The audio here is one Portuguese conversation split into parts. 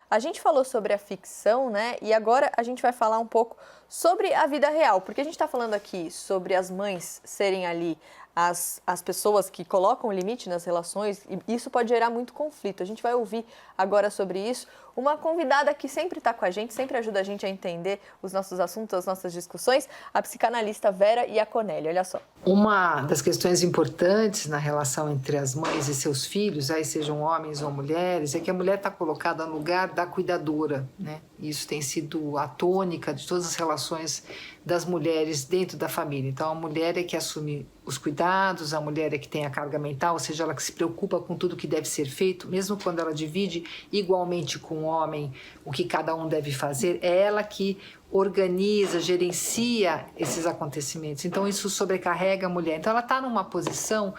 A gente falou sobre a ficção, né? E agora a gente vai falar um pouco sobre a vida real, porque a gente está falando aqui sobre as mães serem ali as pessoas que colocam o limite nas relações, e isso pode gerar muito conflito. A gente vai ouvir agora sobre isso uma convidada que sempre está com a gente, sempre ajuda a gente a entender os nossos assuntos, as nossas discussões, a psicanalista Vera Iaconelli. Olha só. Uma das questões importantes na relação entre as mães e seus filhos, aí sejam homens ou mulheres, é que a mulher está colocada no lugar da cuidadora, né? Isso tem sido a tônica de todas as relações das mulheres dentro da família. Então, a mulher é que assume os cuidados, a mulher é que tem a carga mental, ou seja, ela que se preocupa com tudo que deve ser feito, mesmo quando ela divide igualmente com o homem o que cada um deve fazer, é ela que organiza, gerencia esses acontecimentos. Então, isso sobrecarrega a mulher. Então, ela está numa posição,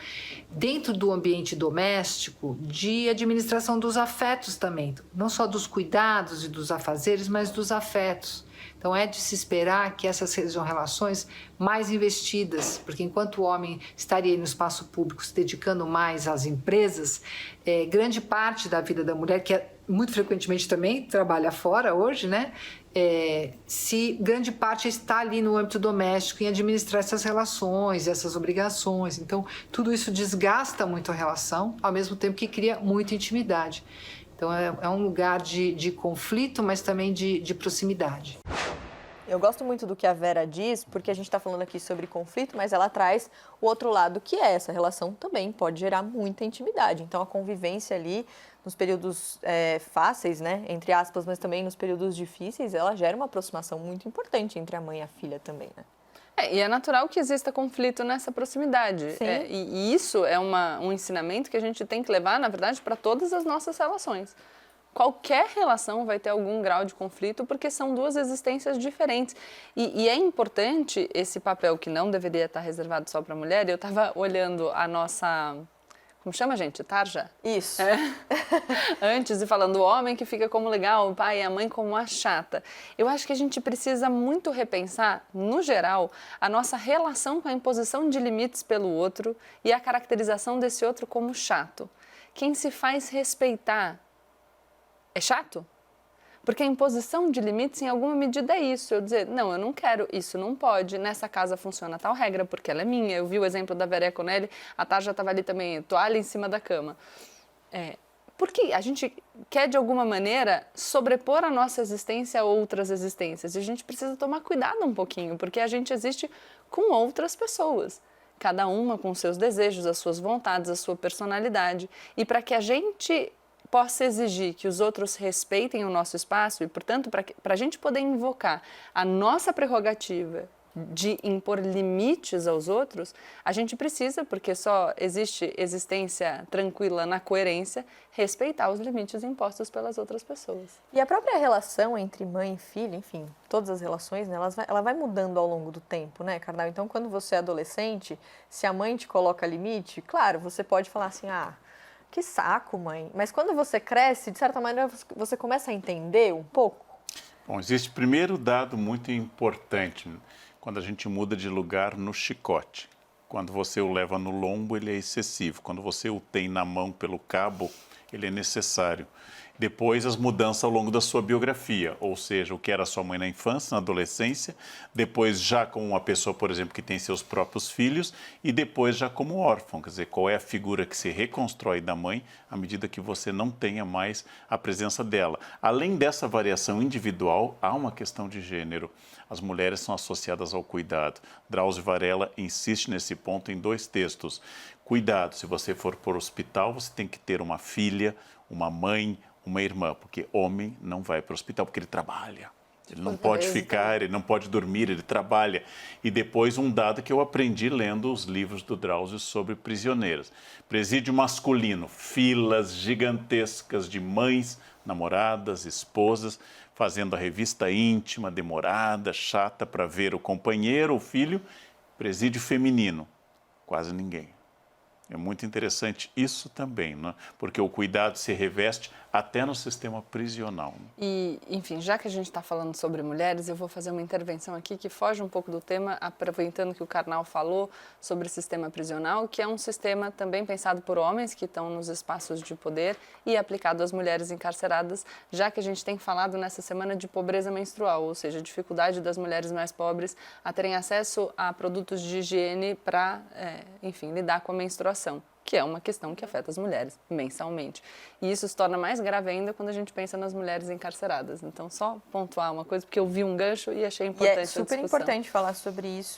dentro do ambiente doméstico, de administração dos afetos também. Não só dos cuidados e dos afazeres, mas dos afetos. Então, é de se esperar que essas sejam relações mais investidas, porque enquanto o homem estaria no espaço público se dedicando mais às empresas, grande parte da vida da mulher, que muito frequentemente também trabalha fora hoje, né? Se grande parte está ali no âmbito doméstico em administrar essas relações, essas obrigações. Então, tudo isso desgasta muito a relação, ao mesmo tempo que cria muita intimidade. Então, é um lugar de conflito, mas também de proximidade. Eu gosto muito do que a Vera diz, porque a gente está falando aqui sobre conflito, mas ela traz o outro lado, que é essa relação também pode gerar muita intimidade. Então, a convivência ali, nos períodos fáceis, né, entre aspas, mas também nos períodos difíceis, ela gera uma aproximação muito importante entre a mãe e a filha também, né? E é natural que exista conflito nessa proximidade. Sim. E isso é um ensinamento que a gente tem que levar, na verdade, para todas as nossas relações. Qualquer relação vai ter algum grau de conflito, porque são duas existências diferentes. E é importante esse papel que não deveria estar reservado só para a mulher. Eu estava olhando a nossa... Como chama, gente? Tarja? Isso. Antes, e falando o homem que fica como legal, o pai e a mãe como a chata. Eu acho que a gente precisa muito repensar, no geral, a nossa relação com a imposição de limites pelo outro e a caracterização desse outro como chato. Quem se faz respeitar é chato? Porque a imposição de limites, em alguma medida, é isso. Eu dizer, não, eu não quero, isso não pode, nessa casa funciona tal regra, porque ela é minha. Eu vi o exemplo da Vera Iaconelli, a Tarja estava ali também, toalha em cima da cama. Porque a gente quer, de alguma maneira, sobrepor a nossa existência a outras existências. E a gente precisa tomar cuidado um pouquinho, porque a gente existe com outras pessoas. Cada uma com seus desejos, as suas vontades, a sua personalidade. E para que a gente possa exigir que os outros respeitem o nosso espaço e, portanto, para a gente poder invocar a nossa prerrogativa de impor limites aos outros, a gente precisa, porque só existe existência tranquila na coerência, respeitar os limites impostos pelas outras pessoas. E a própria relação entre mãe e filha, enfim, todas as relações, né, ela vai mudando ao longo do tempo, né, Karnal? Então, quando você é adolescente, se a mãe te coloca limite, claro, você pode falar assim, que saco, mãe. Mas quando você cresce, de certa maneira, você começa a entender um pouco. Bom, existe primeiro dado muito importante, quando a gente muda de lugar no chicote. Quando você o leva no lombo, ele é excessivo. Quando você o tem na mão pelo cabo, ele é necessário. Depois, as mudanças ao longo da sua biografia, ou seja, o que era sua mãe na infância, na adolescência, depois já como uma pessoa, por exemplo, que tem seus próprios filhos, e depois já como órfão, quer dizer, qual é a figura que se reconstrói da mãe à medida que você não tenha mais a presença dela. Além dessa variação individual, há uma questão de gênero. As mulheres são associadas ao cuidado. Drauzio Varela insiste nesse ponto em 2 textos. Cuidado, se você for para o hospital, você tem que ter uma filha, uma mãe, uma irmã, porque homem não vai para o hospital, porque ele trabalha. Ele não pode ficar, ele não pode dormir, ele trabalha. E depois um dado que eu aprendi lendo os livros do Drauzio sobre prisioneiros. Presídio masculino, filas gigantescas de mães, namoradas, esposas, fazendo a revista íntima, demorada, chata para ver o companheiro ou filho. Presídio feminino, quase ninguém. É muito interessante isso também, né? Porque o cuidado se reveste até no sistema prisional. E, enfim, já que a gente está falando sobre mulheres, eu vou fazer uma intervenção aqui que foge um pouco do tema, aproveitando que o Karnal falou sobre o sistema prisional, que é um sistema também pensado por homens que estão nos espaços de poder e aplicado às mulheres encarceradas, já que a gente tem falado nessa semana de pobreza menstrual, ou seja, dificuldade das mulheres mais pobres a terem acesso a produtos de higiene para, enfim, lidar com a menstruação, que é uma questão que afeta as mulheres mensalmente. E isso se torna mais grave ainda quando a gente pensa nas mulheres encarceradas. Então, só pontuar uma coisa, porque eu vi um gancho e achei importante a super discussão. importante falar sobre isso,